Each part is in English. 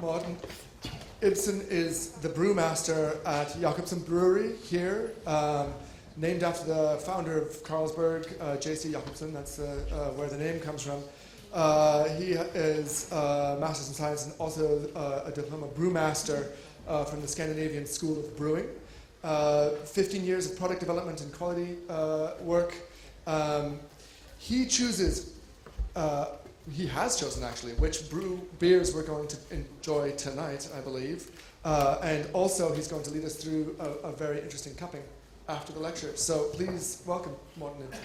Morten Ibsen is the brewmaster at Jacobsen brewery here, named after the founder of Carlsberg, J.C. Jacobsen. That's where the name comes from. He is a Master's in Science and also a Diploma Brewmaster from the Scandinavian School of Brewing. 15 years of product development and quality work. He has chosen actually which beers we're going to enjoy tonight, I believe. And also he's going to lead us through a very interesting cupping after the lecture. So please welcome Morten Ibsen.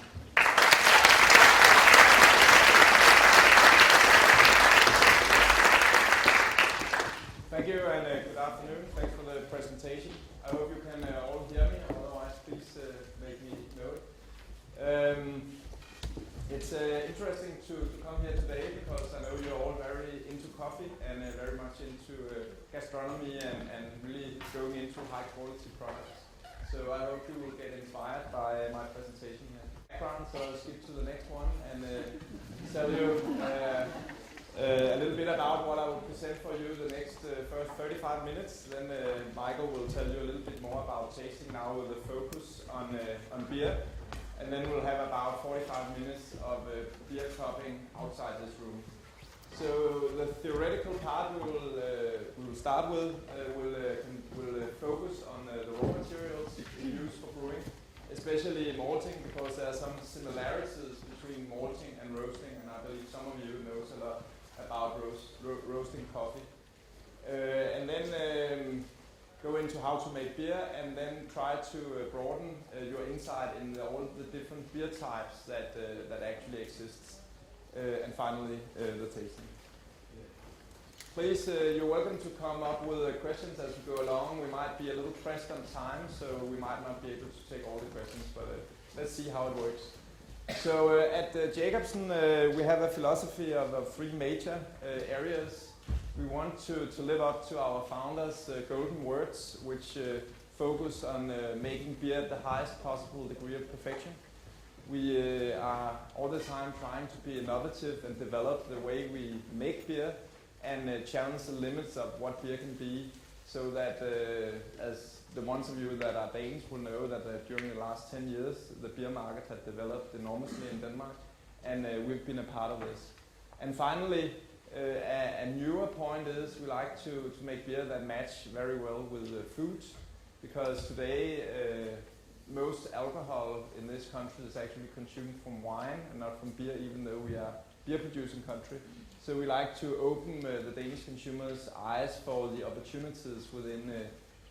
Thank you and good afternoon. Thanks for the presentation. I hope you can all hear me, otherwise please make me know it. It's interesting to come here today because I know you're all very into coffee and very much into gastronomy and really going into high quality products. So I hope you will get inspired by my presentation here. Background, so I'll skip to the next one and tell you a little bit about what I will present for you the next first 35 minutes. Then Michael will tell you a little bit more about tasting now with a focus on beer. And then we'll have about 45 minutes of beer cupping outside this room. So the theoretical part we will start with will focus on the raw materials we use for brewing, especially malting, because there are some similarities between malting and roasting, and I believe some of you knows a lot about roasting coffee. And then go into how to make beer, and then try to broaden your insight in all the different beer types that actually exists. And finally, the tasting. Please, you're welcome to come up with questions as we go along. We might be a little pressed on time, so we might not be able to take all the questions, but let's see how it works. So at Jacobsen, we have a philosophy of three major areas. We want to live up to our founders' golden words, which focus on making beer at the highest possible degree of perfection. We are all the time trying to be innovative and develop the way we make beer and challenge the limits of what beer can be, so that as the ones of you that are Danes will know that during the last 10 years the beer market has developed enormously in Denmark, and we've been a part of this. And finally, a newer point is we like to make beer that match very well with food, because today most alcohol in this country is actually consumed from wine and not from beer, even though we are a beer producing country. So we like to open the Danish consumers' eyes for the opportunities within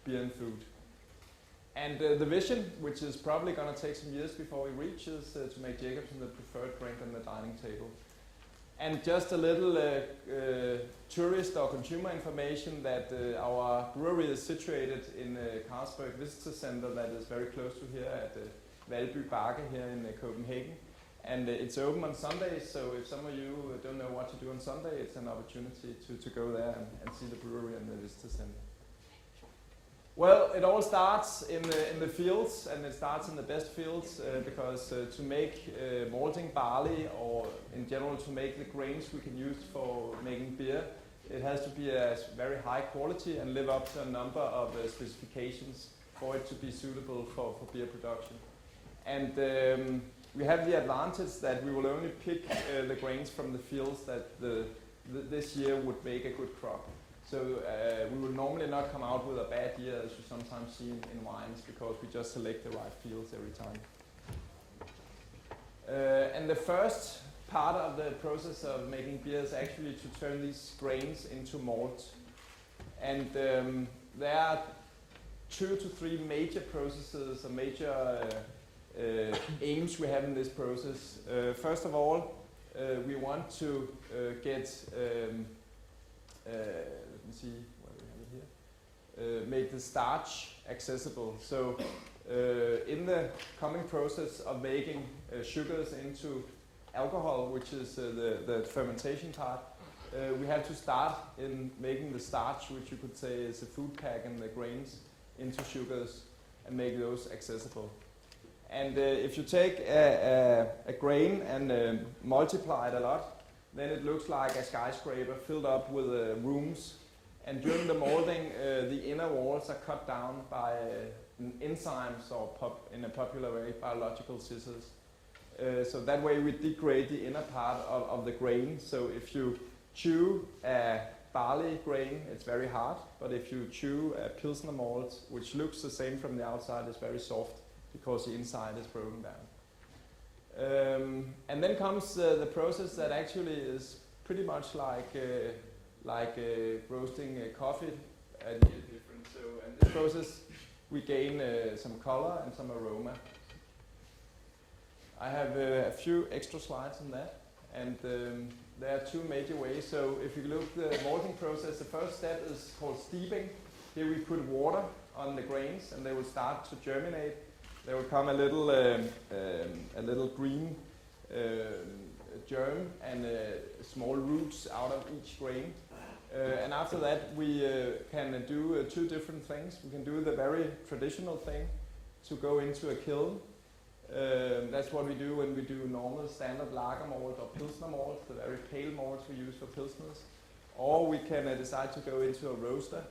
beer and food. And the vision, which is probably going to take some years before we reach, is to make Jacobsen the preferred drink on the dining table. And just a little tourist or consumer information that our brewery is situated in Carlsberg Visitor Center that is very close to here at Valby Bakke here in Copenhagen. And it's open on Sundays, so if some of you don't know what to do on Sunday, it's an opportunity to go there and see the brewery and the Visitor Center. Well, it all starts in the fields, and it starts in the best fields because to make malting barley, or in general to make the grains we can use for making beer, it has to be a very high quality and live up to a number of specifications for it to be suitable for beer production. And we have the advantage that we will only pick the grains from the fields that this year would make a good crop. So we will normally not come out with a bad year, as you sometimes see in wines, because we just select the right fields every time. And the first part of the process of making beer is actually to turn these grains into malt. And there are 2 to 3 major processes or major aims we have in this process. First of all, we want to get let me see what we have here. Make the starch accessible. So in the coming process of making sugars into alcohol, which is the fermentation part, we have to start in making the starch, which you could say is a food pack, and the grains into sugars and make those accessible. And if you take a grain and multiply it a lot, then it looks like a skyscraper filled up with rooms And during the molding, the inner walls are cut down by enzymes, or in a popular way, biological scissors. So that way we degrade the inner part of the grain. So if you chew a barley grain, it's very hard, but if you chew a Pilsner malt, which looks the same from the outside, it's very soft because the inside is broken down. And then comes the process that actually is pretty much like roasting coffee, a little different. So in this process, we gain some color and some aroma. I have a few extra slides on that, and there are two major ways. So if you look at the malting process, the first step is called steeping. Here we put water on the grains, and they will start to germinate. There will come a little green germ and small roots out of each grain. And after that, we can do two different things. We can do the very traditional thing to go into a kiln. That's what we do when we do normal standard lager malt or Pilsner malt, the very pale malts we use for Pilsners. Or we can decide to go into a roaster,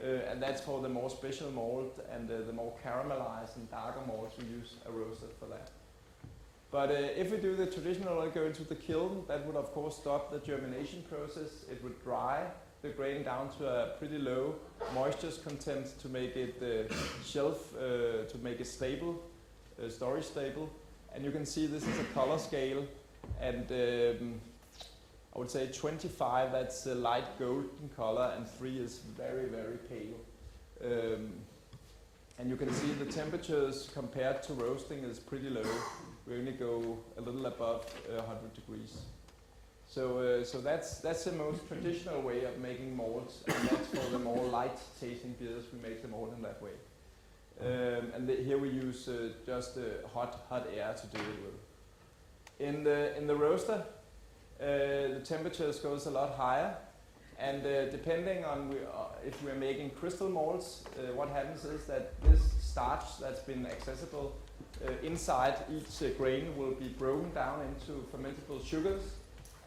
and that's for the more special malt and the more caramelized and darker malts, we use a roaster for that. But if we do the traditional and go into the kiln, that would of course stop the germination process. It would dry the grain down to a pretty low moisture content to make it to make it stable, storage stable. And you can see this is a color scale, and I would say 25, that's a light golden color, and 3 is very, very pale. And you can see the temperatures compared to roasting is pretty low. We only go a little above 100 degrees. So that's the most traditional way of making malts, and that's for the more light tasting beers. We make the malt in that way. And here we use just hot air to do it with. In the roaster, the temperatures goes a lot higher, and depending on if we're making crystal malts, what happens is that this starch that's been accessible inside each grain will be broken down into fermentable sugars,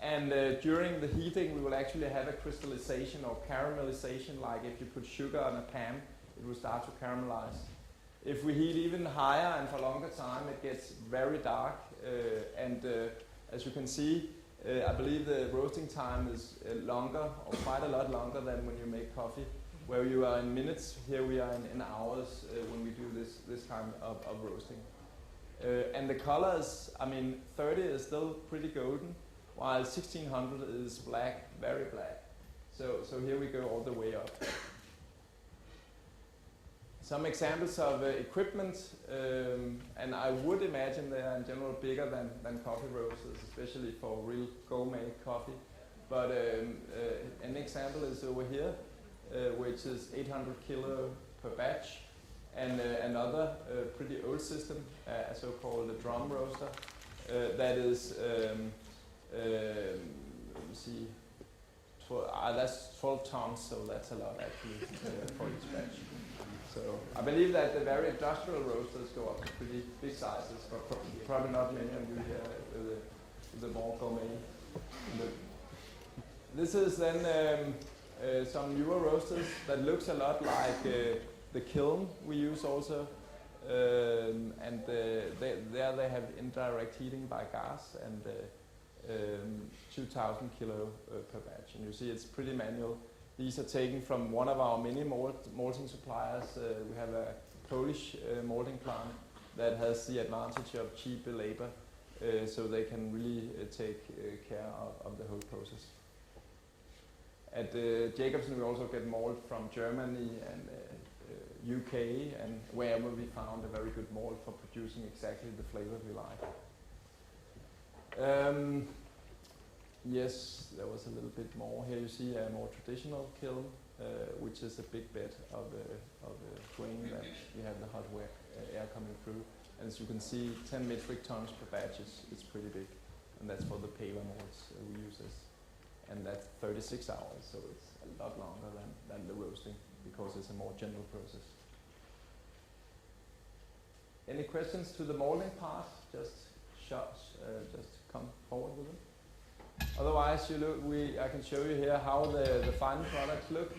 and during the heating we will actually have a crystallization or caramelization, like if you put sugar on a pan, it will start to caramelize. If we heat even higher and for longer time, it gets very dark, and as you can see, I believe the roasting time is longer, or quite a lot longer than when you make coffee, where you are in minutes. Here we are in hours when we do this kind of roasting. And the colors, I mean, 30 is still pretty golden, while 1600 is black, very black. So here we go all the way up. Some examples of equipment, and I would imagine they are in general bigger than coffee roasters, especially for real gourmet coffee. But an example is over here, which is 800 kilo per batch, and another pretty old system, a so-called drum roaster, that is, let me see, that's 12 tons, so that's a lot actually for each batch. So I believe that the very industrial roasters go up to pretty big sizes, but probably not many of you here with the more gourmet. This is then some newer roasters that looks a lot like the kiln we use also, and there they have indirect heating by gas, and 2,000 kilo per batch, and you see it's pretty manual. These are taken from one of our many malting suppliers. We have a Polish malting plant that has the advantage of cheap labor, so they can really take care of the whole process. At Jacobsen we also get malt from Germany and UK, and wherever we found a very good malt for producing exactly the flavor we like. Yes, there was a little bit more. Here you see a more traditional kiln, which is a big bed of grain that we have the hot air coming through. And as you can see, 10 metric tons per batch is pretty big, and that's for the paler malts we use this. And that's 36 hours, so it's a lot longer than the roasting, because it's a more general process. Any questions to the malting part? Just come forward with them. Otherwise, I can show you here how the final products look.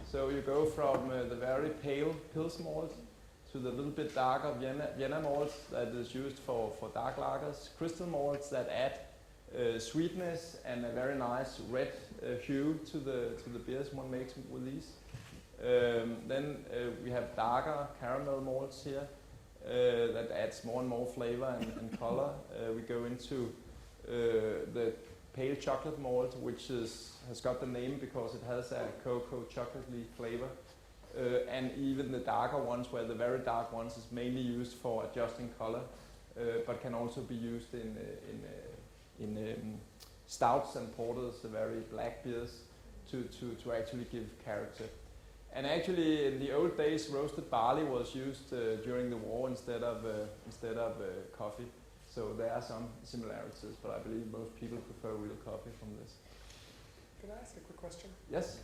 So you go from the very pale Pils malt to the little bit darker Vienna malt that is used for dark lagers, crystal malts that add sweetness and a very nice red hue to the beers one makes with these. Then we have darker caramel malts here that adds more and more flavor and color. We go into the pale chocolate malt, which has got the name because it has a cocoa chocolatey flavor. And even the darker ones, where the very dark ones is mainly used for adjusting color, but can also be used in stouts and porters, the very black beers, to actually give character. And actually, in the old days, roasted barley was used during the war instead of coffee. So there are some similarities, but I believe most people prefer real coffee from this. Can I ask a quick question? Yes.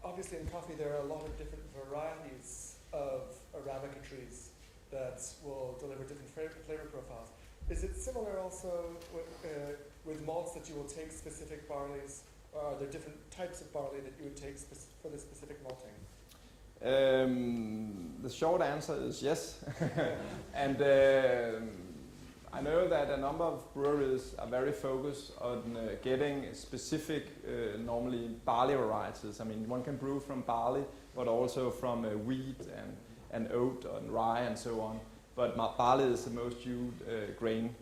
Obviously in coffee there are a lot of different varieties of Arabica trees that will deliver different flavor profiles. Is it similar also with malts that you will take specific barleys, or are there different types of barley that you would take for the specific malting? The short answer is yes. And I know that a number of breweries are very focused on getting specific, normally barley varieties. I mean, one can brew from barley, but also from wheat and oat and rye and so on. But barley is the most used grain.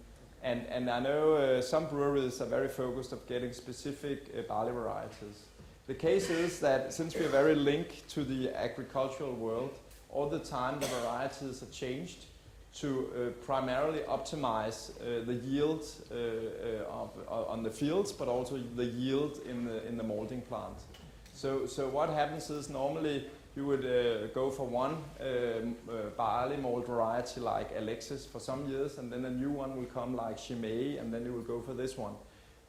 And I know some breweries are very focused on getting specific barley varieties. The case is that since we are very linked to the agricultural world, all the time the varieties are changed to primarily optimize the yield on the fields, but also the yield in the malting plant. So what happens is normally you would go for one barley malt variety like Alexis for some years, and then a new one will come like Chimay, and then you will go for this one.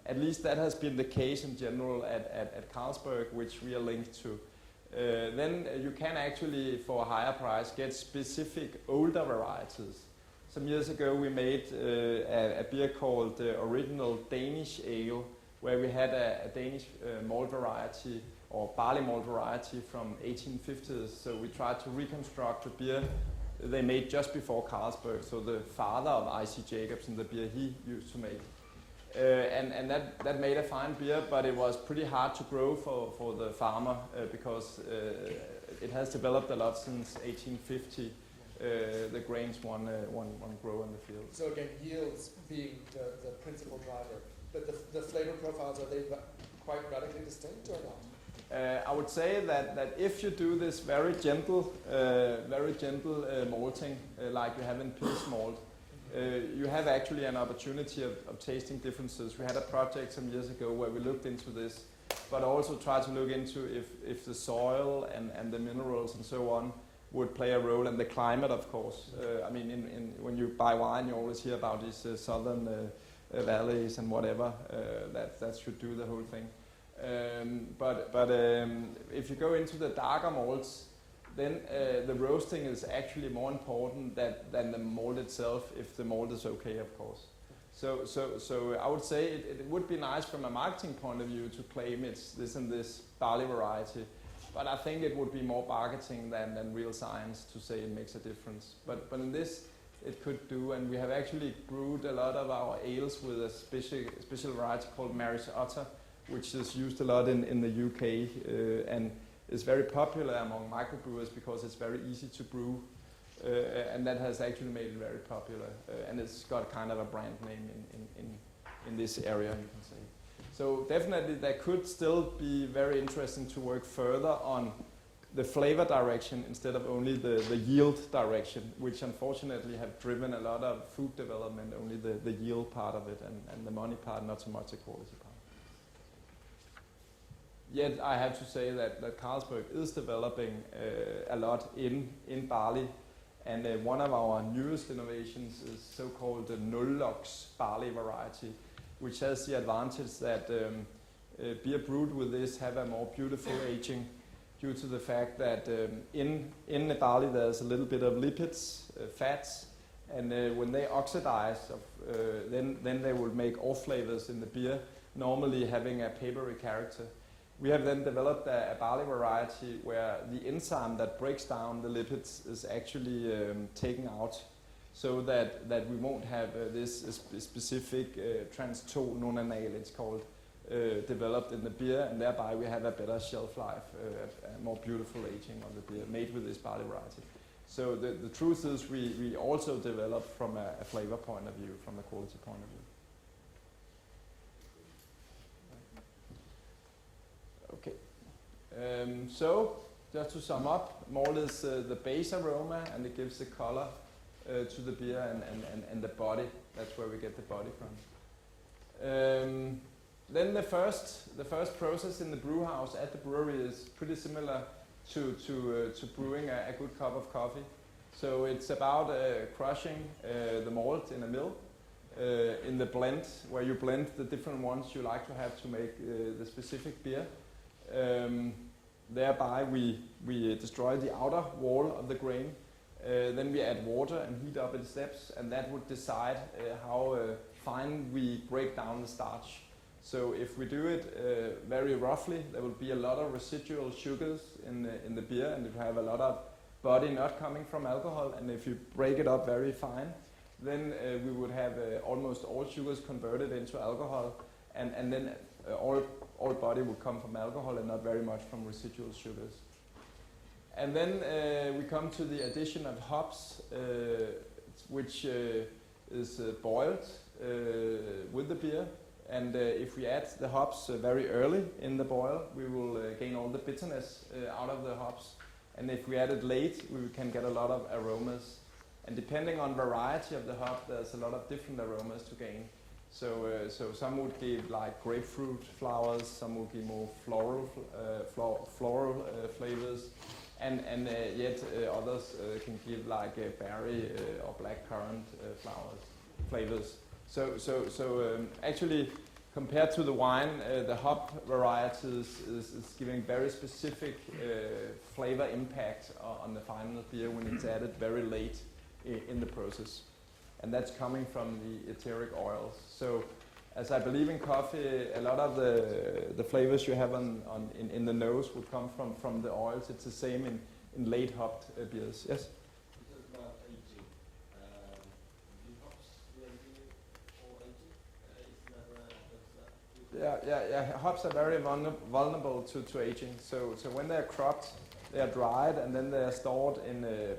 At least that has been the case in general at Carlsberg, which we are linked to. Then you can actually, for a higher price, get specific older varieties. Some years ago we made a beer called Original Danish Ale, where we had a Danish malt variety or barley malt variety from 1850s. So we tried to reconstruct a beer they made just before Carlsberg, so the father of I.C. Jacobsen, the beer he used to make. And that made a fine beer, but it was pretty hard to grow for the farmer because it has developed a lot since 1850. The grains one grow in the field. So again, yields being the principal driver, but the flavor profiles, are they quite radically distinct or not? I would say that if you do this very gentle malting like you have in Pils malt, you have actually an opportunity of tasting differences. We had a project some years ago where we looked into this, but also tried to look into if the soil and the minerals and so on would play a role, and the climate, of course. I mean, when you buy wine, you always hear about these southern valleys and whatever. That should do the whole thing. But if you go into the darker malts, then the roasting is actually more important than the malt itself, if the malt is okay, of course. So I would say it would be nice from a marketing point of view to claim it's this and this barley variety, but I think it would be more marketing than real science to say it makes a difference. But in this, it could do, and we have actually brewed a lot of our ales with a special variety called Maris Otter, which is used a lot in the UK and is very popular among microbrewers because it's very easy to brew, and that has actually made it very popular, and it's got kind of a brand name in this area, you can say. So definitely that could still be very interesting to work further on the flavor direction instead of only the yield direction, which unfortunately have driven a lot of food development, only the yield part of it and the money part, not so much the quality part. Yet I have to say that Carlsberg is developing a lot in barley, and one of our newest innovations is so-called the Nullox barley variety, which has the advantage that beer brewed with this have a more beautiful aging due to the fact that in the barley there's a little bit of lipids, fats, and when they oxidize, then they will make off flavors in the beer, normally having a papery character. We have then developed a barley variety where the enzyme that breaks down the lipids is actually taken out, so that we won't have this specific trans-2-nonanal, it's called, developed in the beer, and thereby we have a better shelf life, a more beautiful aging of the beer made with this barley variety. So the truth is we also develop from a flavor point of view, from a quality point of view. Okay. So just to sum up, malt is the base aroma, and it gives the color to the beer and the body. That's where we get the body from. Then the first process in the brew house at the brewery is pretty similar to brewing a good cup of coffee. So it's about crushing the malt in a mill in the blend, where you blend the different ones you like to have to make the specific beer. Thereby we destroy the outer wall of the grain. Then we add water and heat up in steps, and that would decide how fine we break down the starch. So if we do it very roughly, there will be a lot of residual sugars in the beer, and it will have a lot of body not coming from alcohol. And if you break it up very fine, then we would have almost all sugars converted into alcohol, and then all body would come from alcohol and not very much from residual sugars. And then we come to the addition of hops, which is boiled with the beer. And if we add the hops very early in the boil, we will gain all the bitterness out of the hops. And if we add it late, we can get a lot of aromas. And depending on variety of the hop, there's a lot of different aromas to gain. So some would give like grapefruit flowers, some would give more floral flavors, and yet others can give like berry or blackcurrant flavors. So actually, compared to the wine, the hop varieties is giving very specific flavor impact on the final beer when it's added very late in the process. And that's coming from the etheric oils. So as I believe in coffee, a lot of the flavors you have in the nose would come from the oils. It's the same in late hopped beers. Yes? Yeah. Hops are very vulnerable to aging. So when they're cropped, they are dried, and then they are stored in a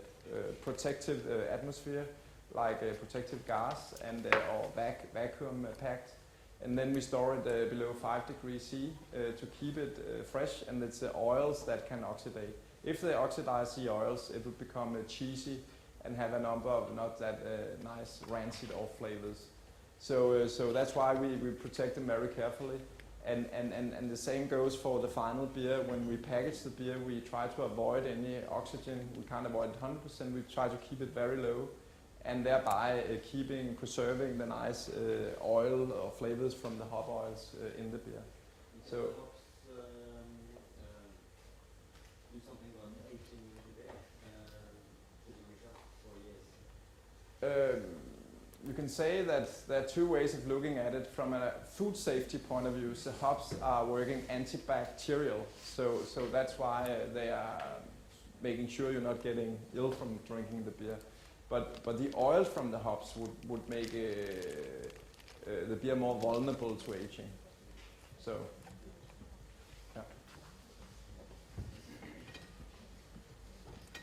protective atmosphere, like a protective gas, and or vacuum packed. And then we store it below 5 degrees C to keep it fresh, and it's the oils that can oxidate. If they oxidize the oils, it will become cheesy and have a number of not that nice rancid off flavors. So that's why we protect them very carefully. And the same goes for the final beer. When we package the beer, we try to avoid any oxygen. We can't avoid it 100%. We try to keep it very low, and thereby preserving the nice oil or flavors from the hop oils in the beer. So do something on aging the beer for years. You can say that there are two ways of looking at it. From a food safety point of view, the hops are working antibacterial, so that's why they are making sure you're not getting ill from drinking the beer. But the oil from the hops would make the beer more vulnerable to aging. So,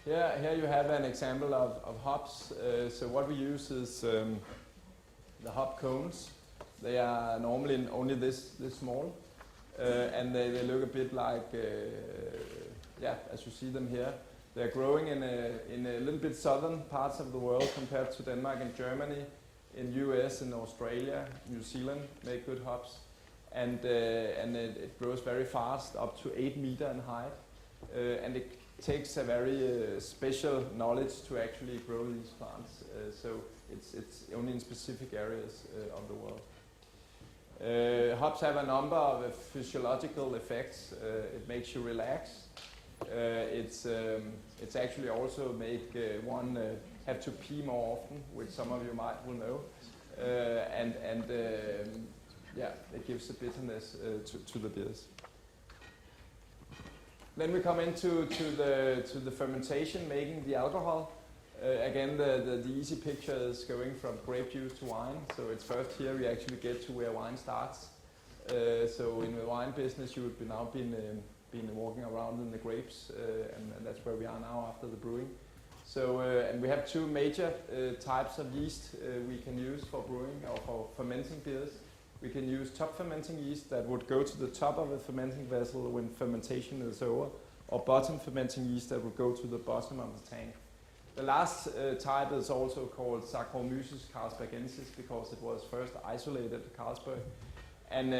yeah. Here you have an example of hops. So what we use is the hop cones. They are normally only this small, and they look a bit like, as you see them here. They're growing in a little bit southern parts of the world compared to Denmark and Germany. In US and Australia, New Zealand make good hops, and it grows very fast, up to 8 meters in height, and it takes a very special knowledge to actually grow these plants. So it's only in specific areas of the world. Hops have a number of physiological effects. It makes you relax. It's actually also make one have to pee more often, which some of you will know, and it gives a bitterness to the beers. Then we come into the fermentation, making the alcohol. Again, the easy picture is going from grape juice to wine. So it's first here we actually get to where wine starts. So in the wine business, you would be now been walking around in the grapes, and that's where we are now after the brewing. So and we have two major types of yeast we can use for brewing or for fermenting beers. We can use top fermenting yeast that would go to the top of a fermenting vessel when fermentation is over, or bottom fermenting yeast that would go to the bottom of the tank. The last type is also called Saccharomyces carlsbergensis because it was first isolated at Carlsberg. And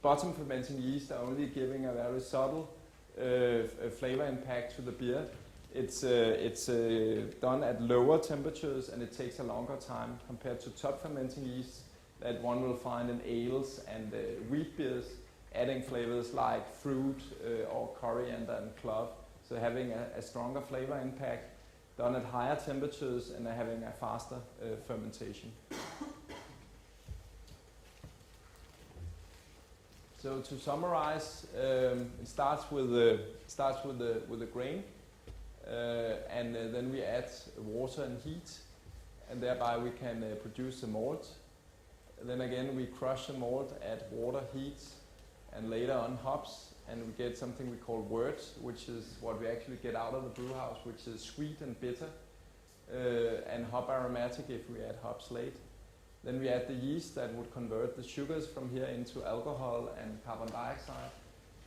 bottom fermenting yeast are only giving a very subtle flavor impact to the beer. It's done at lower temperatures and it takes a longer time compared to top fermenting yeast that one will find in ales and wheat beers, adding flavors like fruit or coriander and clove. So having a stronger flavor impact, done at higher temperatures and having a faster fermentation. So to summarize, it starts with the grain, and then we add water and heat, and thereby we can produce the malt. Then again we crush the malt, add water, heat, and later on hops, and we get something we call wort, which is what we actually get out of the brew house, which is sweet and bitter, and hop aromatic if we add hops late. Then we add the yeast that would convert the sugars from here into alcohol and carbon dioxide,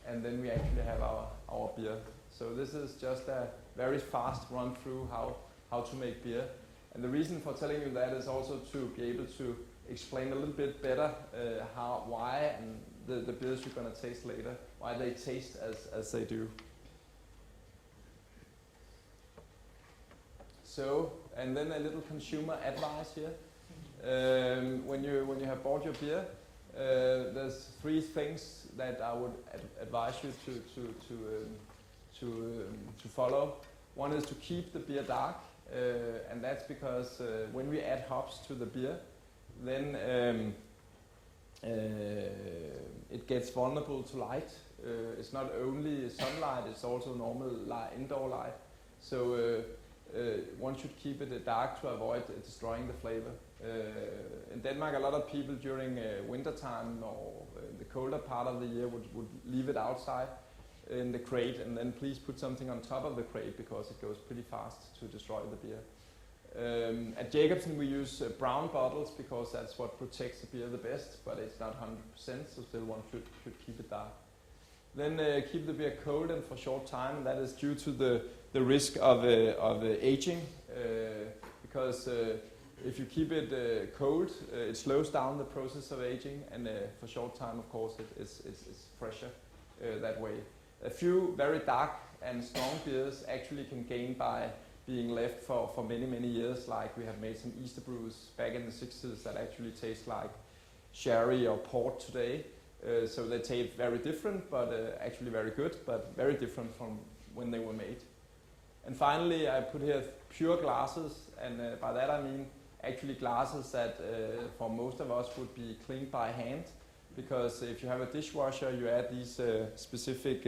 and then we actually have our beer. So this is just a very fast run through how to make beer. And the reason for telling you that is also to be able to explain a little bit better why and the beers you're going to taste later, why they taste as they do. So, and then a little consumer advice here. When you have bought your beer, there's three things that I would advise you to follow. One is to keep the beer dark, and that's because when we add hops to the beer, then it gets vulnerable to light. It's not only sunlight, it's also normal indoor light. So one should keep it dark to avoid destroying the flavor. In Denmark, a lot of people during winter time or the colder part of the year would leave it outside in the crate, and then please put something on top of the crate because it goes pretty fast to destroy the beer. At Jacobsen we use brown bottles because that's what protects the beer the best, but it's not 100%, so still one should keep it dark. Then keep the beer cold and for a short time. That is due to the risk of aging, because if you keep it cold, it slows down the process of aging, and for a short time, of course, it's fresher that way. A few very dark and strong beers actually can gain by being left for many, many years. Like we have made some Easter brews back in the 60s that actually taste like sherry or port today. So they taste very different, but actually very good, but very different from when they were made. And finally, I put here pure glasses, and by that I mean actually glasses that for most of us would be cleaned by hand, because if you have a dishwasher, you add these specific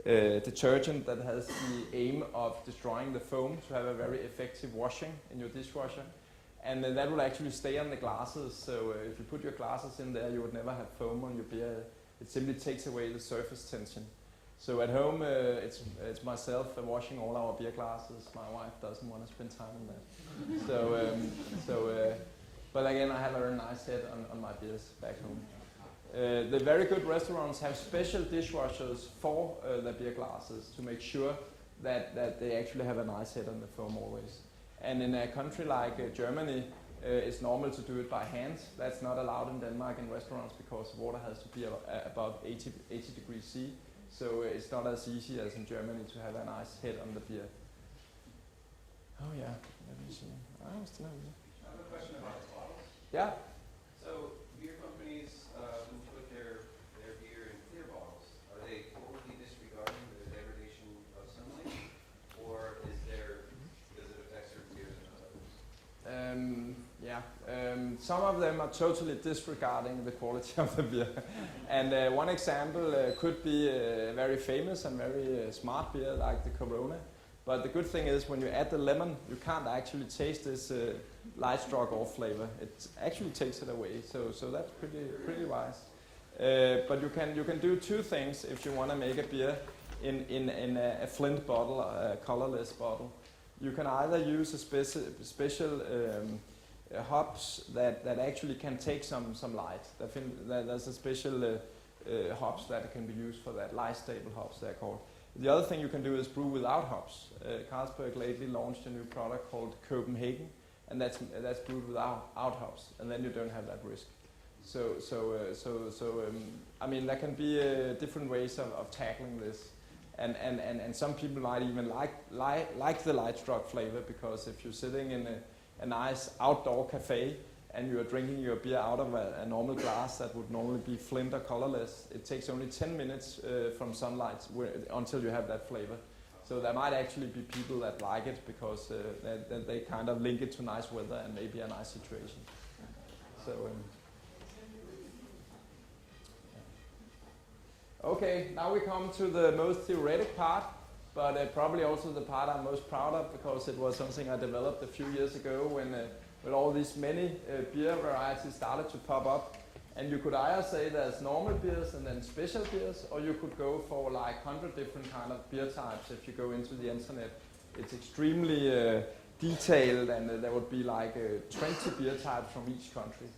detergent that has the aim of destroying the foam to have a very effective washing in your dishwasher. And that will actually stay on the glasses, so if you put your glasses in there, you would never have foam on your beer. It simply takes away the surface tension. So at home, it's myself washing all our beer glasses. My wife doesn't want to spend time on that. But again, I have a very nice head on my beers back home. The very good restaurants have special dishwashers for the beer glasses to make sure that they actually have a nice head on the foam always. And in a country like Germany, it's normal to do it by hand. That's not allowed in Denmark in restaurants because water has to be above 80 degrees C. So it's not as easy as in Germany to have a nice head on the beer. Oh yeah, let me see. I still have it. I have a question about the bottles. Yeah. So beer companies who put their beer in clear bottles, are they totally disregarding the degradation of sunlight, or does it affect certain beers and not others? and some of them are totally disregarding the quality of the beer. And one example could be a very famous and very smart beer like the Corona. But the good thing is when you add the lemon, you can't actually taste this light stroke off flavor. It actually takes it away. So that's pretty wise. But you can do two things if you want to make a beer in a flint bottle, a colorless bottle. You can either use a special hops that actually can take some light. There's a special hops that can be used for that, light stable hops they're called. The other thing you can do is brew without hops. Carlsberg lately launched a new product called Copenhagen, and that's brewed without hops, and then you don't have that risk. I mean, there can be different ways of tackling this. And some people might even like the light stroke flavor, because if you're sitting in a nice outdoor cafe and you're drinking your beer out of a normal glass that would normally be flint or colorless, it takes only 10 minutes from sunlight until you have that flavor. So there might actually be people that like it because they kind of link it to nice weather and maybe a nice situation. So. Okay, now we come to the most theoretic part, but probably also the part I'm most proud of, because it was something I developed a few years ago when all these many beer varieties started to pop up. And you could either say there's normal beers and then special beers, or you could go for like 100 different kind of beer types if you go into the internet. It's extremely detailed, and there would be like 20 beer types from each country.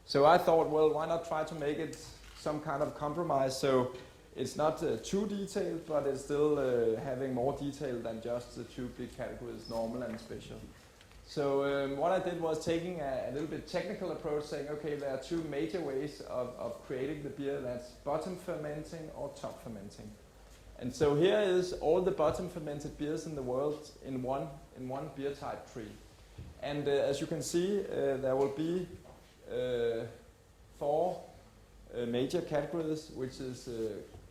So I thought, well, why not try to make it some kind of compromise, so it's not too detailed, but it's still having more detail than just the two big categories, normal and special. So what I did was taking a little bit technical approach, saying, okay, there are two major ways of creating the beer. That's bottom fermenting or top fermenting. And so here is all the bottom fermented beers in the world in one beer type tree. And as you can see, there will be 4 major categories, which is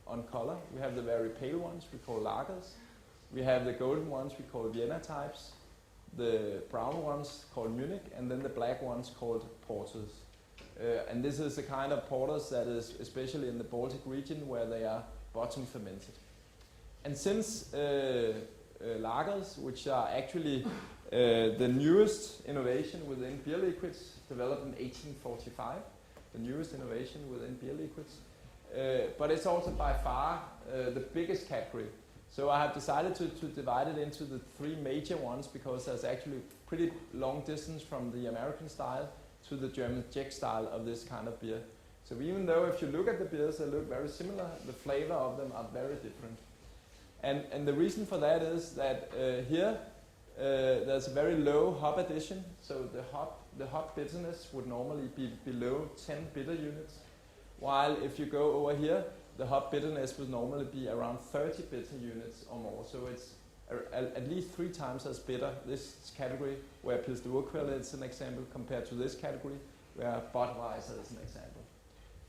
on color. We have the very pale ones we call lagers. We have the golden ones we call Vienna types. The brown ones called Munich, and then the black ones called porters. And this is the kind of porters that is especially in the Baltic region where they are bottom fermented. And since lagers, which are actually the newest innovation within beer liquids, developed in 1845, the newest innovation within beer liquids. But it's also by far the biggest category. So I have decided to divide it into the 3 major ones, because there's actually pretty long distance from the American style to the German-Czech style of this kind of beer. So even though if you look at the beers, they look very similar, the flavor of them are very different. And the reason for that is that here there's a very low hop addition, so the hop bitterness would normally be below 10 bitter units, while if you go over here, the hop bitterness would normally be around 30 bitter units or more. So it's at least 3 times as bitter, this category, where Pilsner Urquell is an example, compared to this category, where Budweiser is an example.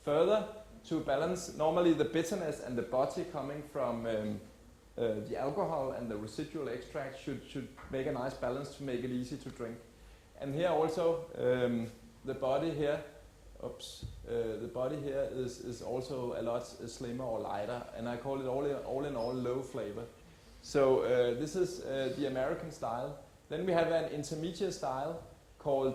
Further, to balance, normally the bitterness and the body coming from the alcohol and the residual extract should make a nice balance to make it easy to drink. And here also, the body here is also a lot slimmer or lighter, and I call it all in all low flavor. So this is the American style. Then we have an intermediate style called,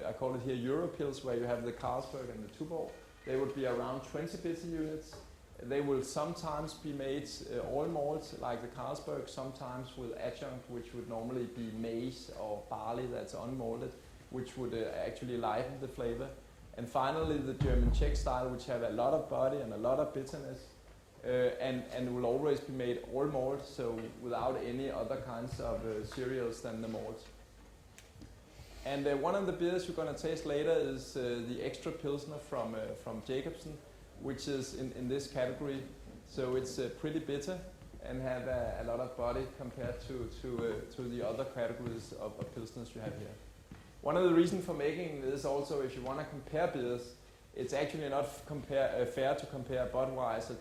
I call it here Europils, where you have the Carlsberg and the Tuborg. They would be around 20 bitter units. They will sometimes be made all malt, like the Carlsberg, sometimes with adjunct, which would normally be maize or barley that's unmalted, which would actually lighten the flavor. And finally, the German-Czech style, which have a lot of body and a lot of bitterness, and will always be made all malt, so without any other kinds of cereals than the malt. And one of the beers you're going to taste later is the extra Pilsner from Jacobsen, which is in this category. So it's pretty bitter and have a lot of body compared to the other categories of Pilsners you have here. One of the reasons for making this also, if you want to compare beers, it's actually not fair to compare Budweiser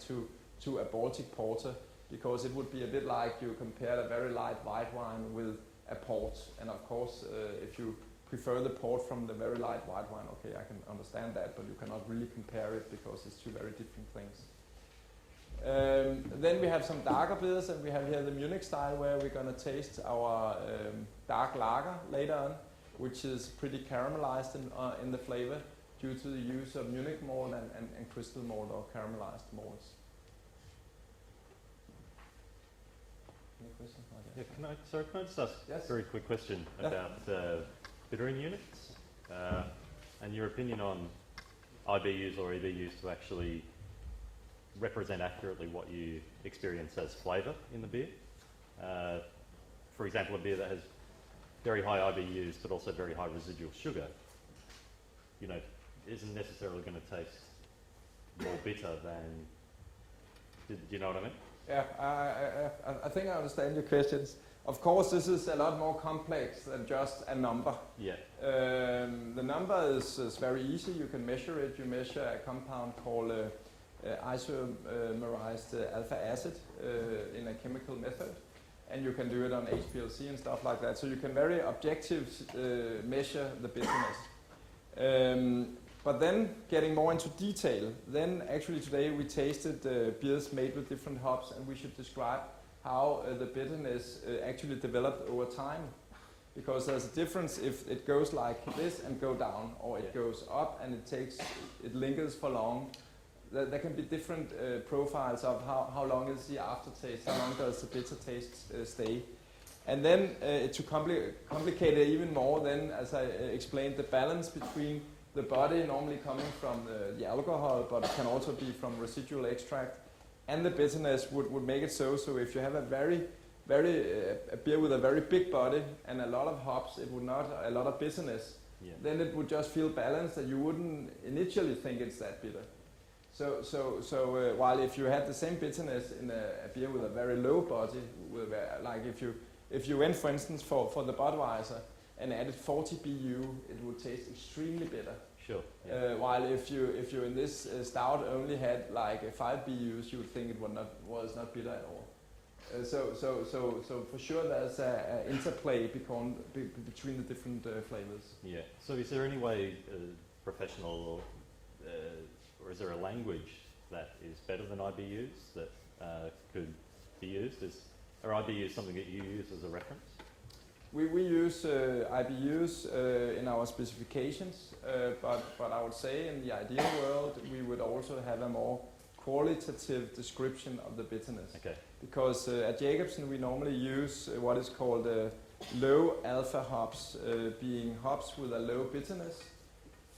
to a Baltic porter, because it would be a bit like you compare a very light white wine with a port. And of course, if you prefer the port from the very light white wine. Okay, I can understand that, but you cannot really compare it because it's two very different things. Then we have some darker beers, and we have here the Munich style, where we're going to taste our dark lager later on, which is pretty caramelized in the flavor due to the use of Munich malt and crystal malt or caramelized malts. Any questions? Yeah, can I just ask Yes. a very quick question about bittering units and your opinion on IBUs or EBUs to actually represent accurately what you experience as flavour in the beer. For example, a beer that has very high IBUs but also very high residual sugar, you know, isn't necessarily going to taste more bitter than. Do you know what I mean? Yeah, I think I understand your questions. Of course, this is a lot more complex than just a number. Yeah. The number is very easy. You can measure it. You measure a compound called isomerized alpha acid in a chemical method, and you can do it on HPLC and stuff like that. So you can very objective measure the bitterness. But then getting more into detail, then actually today we tasted beers made with different hops, and we should describe how the bitterness actually developed over time. Because there's a difference if it goes like this and go down, or it goes up and it lingers for long. There can be different profiles of how long is the aftertaste, how long does the bitter taste stay. And then to complicate it even more, then as I explained, the balance between the body normally coming from the alcohol, but it can also be from residual extract, and the bitterness would make it so. So if you have a a beer with a very big body and a lot of hops, it would not a lot of bitterness. Yeah. Then it would just feel balanced, and you wouldn't initially think it's that bitter. So while if you had the same bitterness in a beer with a very low body, like if you went, for instance, for the Budweiser and added 40 BU, it would taste extremely bitter. Sure. Yeah. While if you in this stout only had like 5 BUs, you would think it was not bitter at all. So for sure there's a interplay between the different flavors. Yeah. So is there any way professional or is there a language that is better than IBUs that could be used? Are IBUs something that you use as a reference? We use IBUs in our specifications, but I would say in the ideal world we would also have a more qualitative description of the bitterness. Okay. Because at Jacobsen we normally use what is called low alpha hops, being hops with a low bitterness,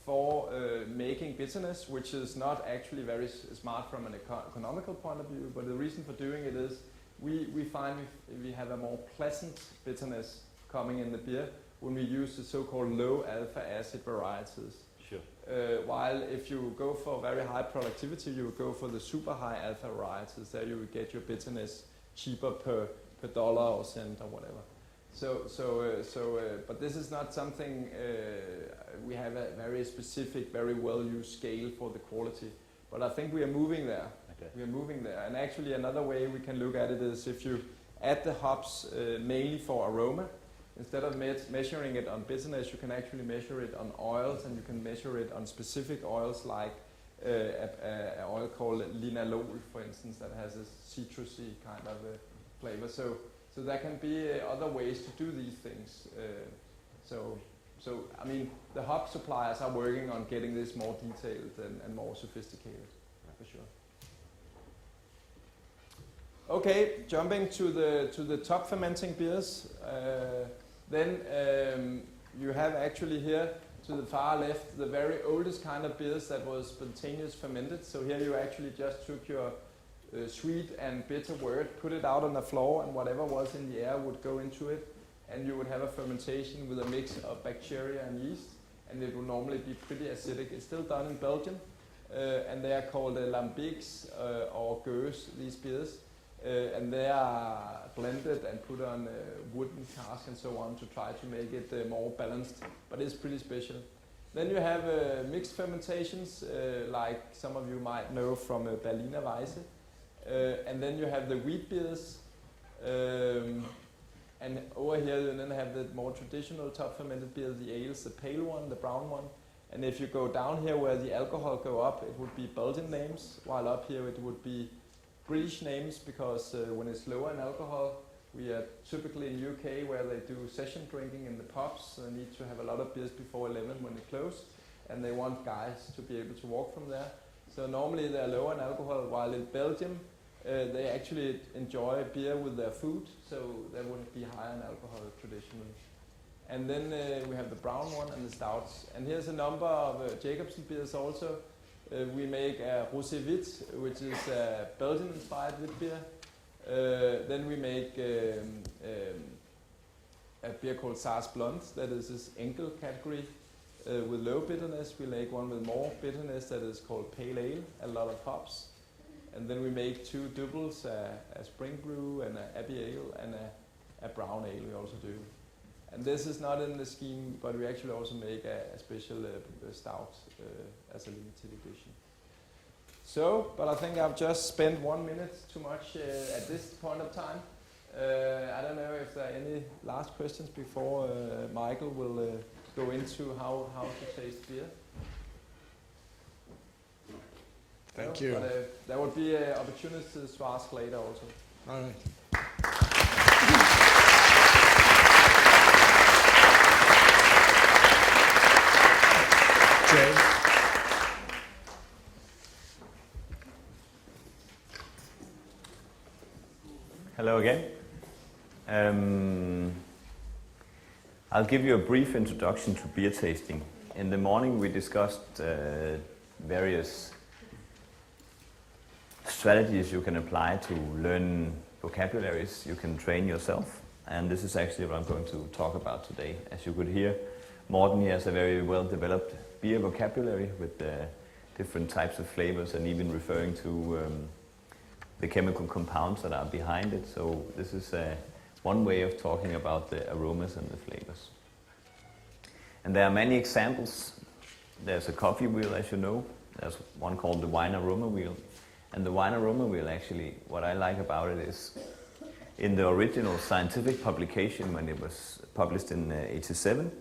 for making bitterness, which is not actually very smart from an economical point of view, but the reason for doing it is we find we have a more pleasant bitterness coming in the beer when we use the so-called low alpha acid varieties. Sure. While if you go for very high productivity, you would go for the super high alpha varieties. There you would get your bitterness cheaper per dollar or cent or whatever. But this is not something, we have a very specific, very well-used scale for the quality. But I think we are moving there. Okay. We are moving there. And actually another way we can look at it is if you add the hops mainly for aroma, instead of measuring it on bitterness, you can actually measure it on oils, and you can measure it on specific oils like an oil called linalool, for instance, that has a citrusy kind of flavor. So there can be other ways to do these things. So I mean, the hop suppliers are working on getting this more detailed and more sophisticated, for sure. Okay, jumping to the top fermenting beers. Then you have actually here to the far left the very oldest kind of beers that was spontaneous fermented. So here you actually just took your sweet and bitter wort, put it out on the floor, and whatever was in the air would go into it, and you would have a fermentation with a mix of bacteria and yeast, and it would normally be pretty acidic. It's still done in Belgium, and they are called lambics or gueux, these beers, and they are blended and put on wooden cask and so on to try to make it more balanced, but it's pretty special. Then you have mixed fermentations, like some of you might know from Berliner Weisse. And then you have the wheat beers, And over here you then have the more traditional top fermented beer, the ales, the pale one, the brown one. And if you go down here where the alcohol go up, it would be Belgian names, while up here it would be British names, because when it's lower in alcohol, we are typically in UK where they do session drinking in the pubs, so they need to have a lot of beers before 11 when they close, and they want guys to be able to walk from there. So normally they're lower in alcohol, while in Belgium they actually enjoy beer with their food, so they wouldn't be higher in alcohol traditionally. And then we have the brown one and the stouts. And here's a number of Jacobsen beers also. We make a Rosé Vit, which is a Belgian-inspired wheat beer. Then we make a beer called Saaz Blond, that is this Enkel category with low bitterness. We make one with more bitterness that is called Pale Ale, a lot of hops. And then we make two doubles, a Spring Brew and an Abbey Ale, and a Brown Ale we also do. And this is not in the scheme, but we actually also make a special stout as a limited edition. So, but I think I've just spent 1 minute too much at this point of time. I don't know if there are any last questions before Michael will go into how to taste beer. Thank you. But there would be opportunities to ask later also. All right. Jay. Hello again. I'll give you a brief introduction to beer tasting. In the morning we discussed various strategies you can apply to learn vocabularies you can train yourself, and this is actually what I'm going to talk about today. As you could hear, Morten has a very well developed beer vocabulary with different types of flavors and even referring to the chemical compounds that are behind it. So this is one way of talking about the aromas and the flavors. And there are many examples. There's a coffee wheel, as you know. There's one called the wine aroma wheel. And the wine aroma wheel, actually, what I like about it is in the original scientific publication when it was published in 87,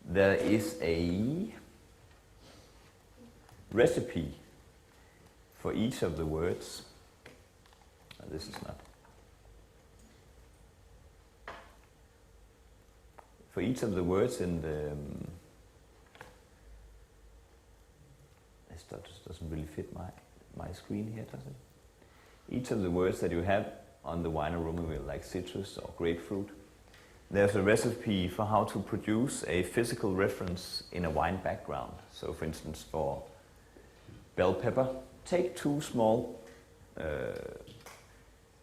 there is a recipe for each of the words. This is not. For each of the words in the this doesn't really fit my screen here, does it? Each of the words that you have on the wine aroma wheel, like citrus or grapefruit, there's a recipe for how to produce a physical reference in a wine background. So for instance, for bell pepper, take 2 small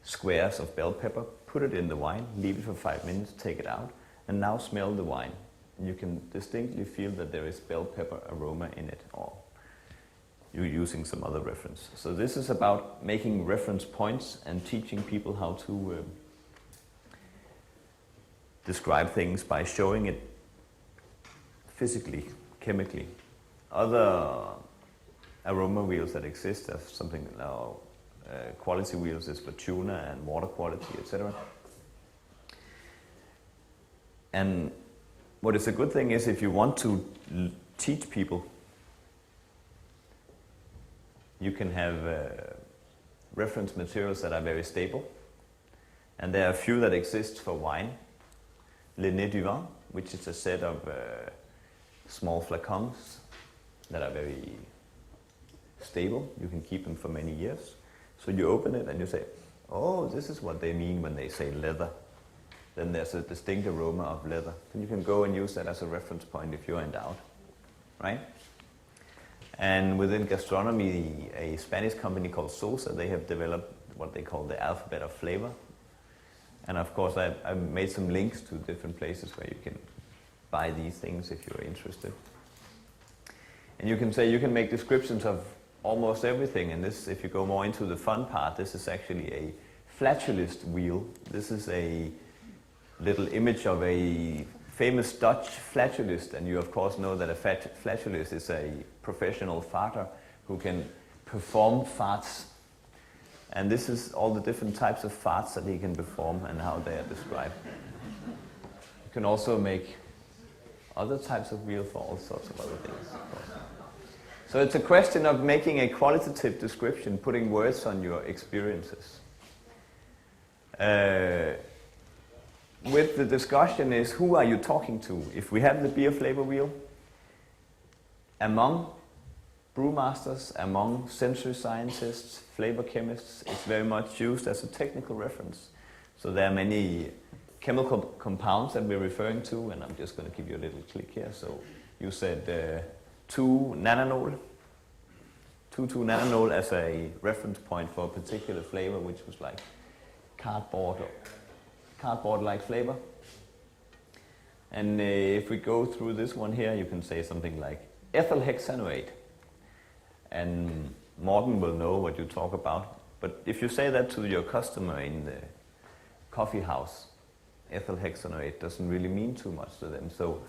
squares of bell pepper, put it in the wine, leave it for 5 minutes, take it out, and now smell the wine. And you can distinctly feel that there is bell pepper aroma in it, or you're using some other reference. So this is about making reference points and teaching people how to describe things by showing it physically, chemically. Other aroma wheels that exist, there's something now, quality wheels is for tuna and water quality, etc. And what is a good thing is if you want to teach people, you can have reference materials that are very stable. And there are a few that exist for wine. Le Nez du Vin, which is a set of small flacons that are very stable. You can keep them for many years. So you open it and you say, oh, this is what they mean when they say leather. Then there's a distinct aroma of leather. And you can go and use that as a reference point if you're in doubt, right? And within gastronomy, a Spanish company called Sosa, they have developed what they call the alphabet of flavor. And of course, I've made some links to different places where you can buy these things if you're interested. And you can say you can make descriptions of almost everything. And this, if you go more into the fun part, this is actually a flatulist wheel. This is a little image of a famous Dutch flatulist. And you of course know that a flatulist is a professional farter who can perform farts And this is all the different types of farts that he can perform and how they are described. You can also make other types of wheel for all sorts of other things, of course. So it's a question of making a qualitative description, putting words on your experiences. With the discussion is, who are you talking to? If we have the beer flavor wheel, among brewmasters, among sensory scientists, flavor chemists, it's very much used as a technical reference. So there are many chemical compounds that we're referring to, and I'm just going to give you a little click here. So you said 2-nananol. 2,2-nananol as a reference point for a particular flavor, which was like cardboard-like flavor. And if we go through this one here, you can say something like ethyl hexanoate. And Morten will know what you talk about. But if you say that to your customer in the coffee house, ethyl hexanoate doesn't really mean too much to them. So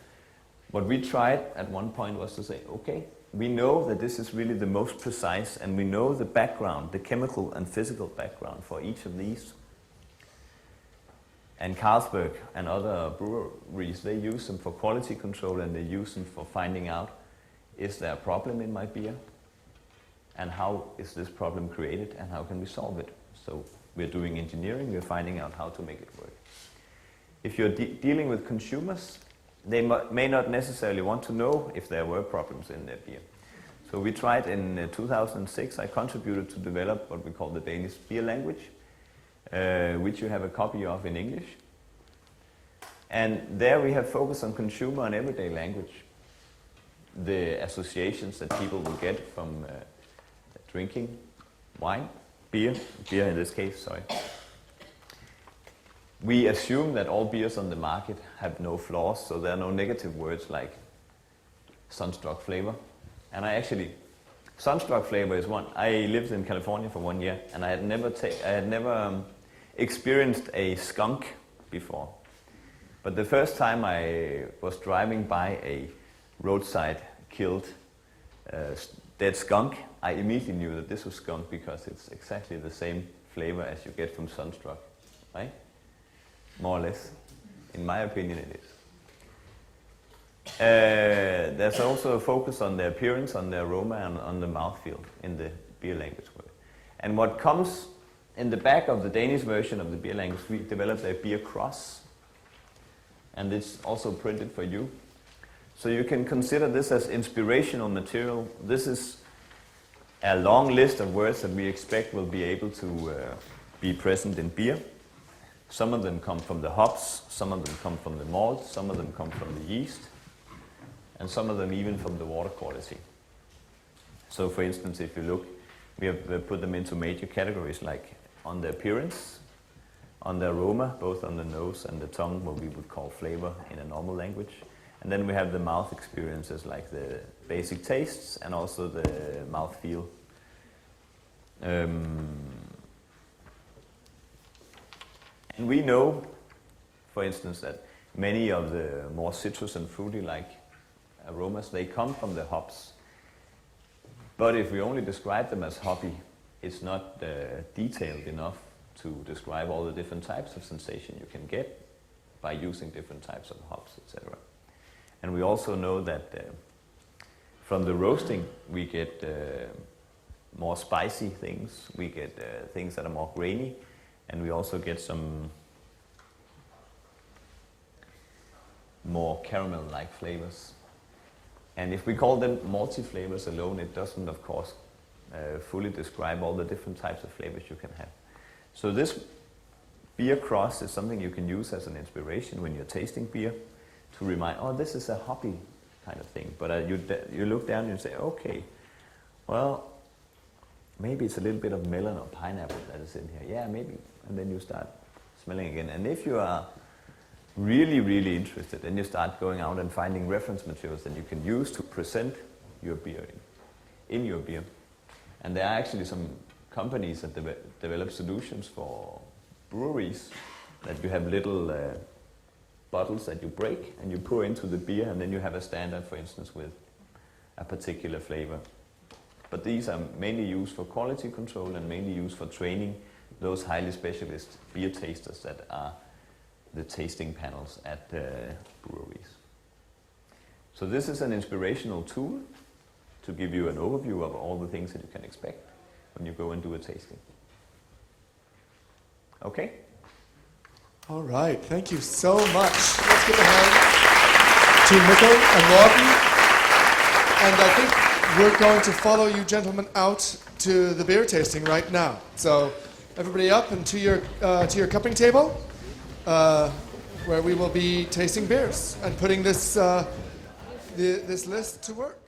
what we tried at one point was to say, okay, we know that this is really the most precise, and we know the background, the chemical and physical background for each of these. And Carlsberg and other breweries, they use them for quality control, and they use them for finding out, is there a problem in my beer? And how is this problem created, and how can we solve it? So we're doing engineering, we're finding out how to make it work. If you're dealing with consumers, they may not necessarily want to know if there were problems in their beer. So we tried in 2006, I contributed to develop what we call the Danish beer language, which you have a copy of in English. And there we have focused on consumer and everyday language, the associations that people will get from drinking wine, beer in this case, sorry. We assume that all beers on the market have no flaws, so there are no negative words like sunstruck flavor. And sunstruck flavor is one. I lived in California for 1 year, and I had never experienced a skunk before. But the first time I was driving by a roadside killed dead skunk, I immediately knew that this was skunk because it's exactly the same flavor as you get from sunstruck, right? More or less. In my opinion, it is. There's also a focus on the appearance, on the aroma, and on the mouthfeel in the beer language word. And what comes in the back of the Danish version of the beer language, we developed a beer cross. And it's also printed for you. So you can consider this as inspirational material. This is a long list of words that we expect will be able to be present in beer. Some of them come from the hops, some of them come from the malt, some of them come from the yeast, and some of them even from the water quality. So for instance, if you look, we have put them into major categories like on the appearance, on the aroma, both on the nose and the tongue, what we would call flavor in a normal language. And then we have the mouth experiences like the basic tastes and also the mouth feel. And we know, for instance, that many of the more citrus and fruity-like aromas, they come from the hops. But if we only describe them as hoppy, it's not detailed enough to describe all the different types of sensation you can get by using different types of hops, etc. And we also know that from the roasting, we get more spicy things, we get things that are more grainy, and we also get some more caramel-like flavors. And if we call them malty flavors alone, it doesn't, of course, fully describe all the different types of flavors you can have. So this beer cross is something you can use as an inspiration when you're tasting beer to remind, oh, this is a hoppy kind of thing. But you look down and you say, okay, well, maybe it's a little bit of melon or pineapple that is in here. Yeah, maybe. And then you start smelling again. And if you are really, really interested, then you start going out and finding reference materials that you can use to present your beer in your beer. And there are actually some companies that develop solutions for breweries that you have little bottles that you break and you pour into the beer, and then you have a standard, for instance, with a particular flavor. but these are mainly used for quality control and mainly used for training those highly specialist beer tasters that are the tasting panels at the breweries. So this is an inspirational tool to give you an overview of all the things that you can expect when you go and do a tasting. Okay? All right, thank you so much. Let's give a hand to Mikkel and Morten. And I think we're going to follow you gentlemen out to the beer tasting right now. So everybody up and to your cupping table, where we will be tasting beers and putting this this list to work.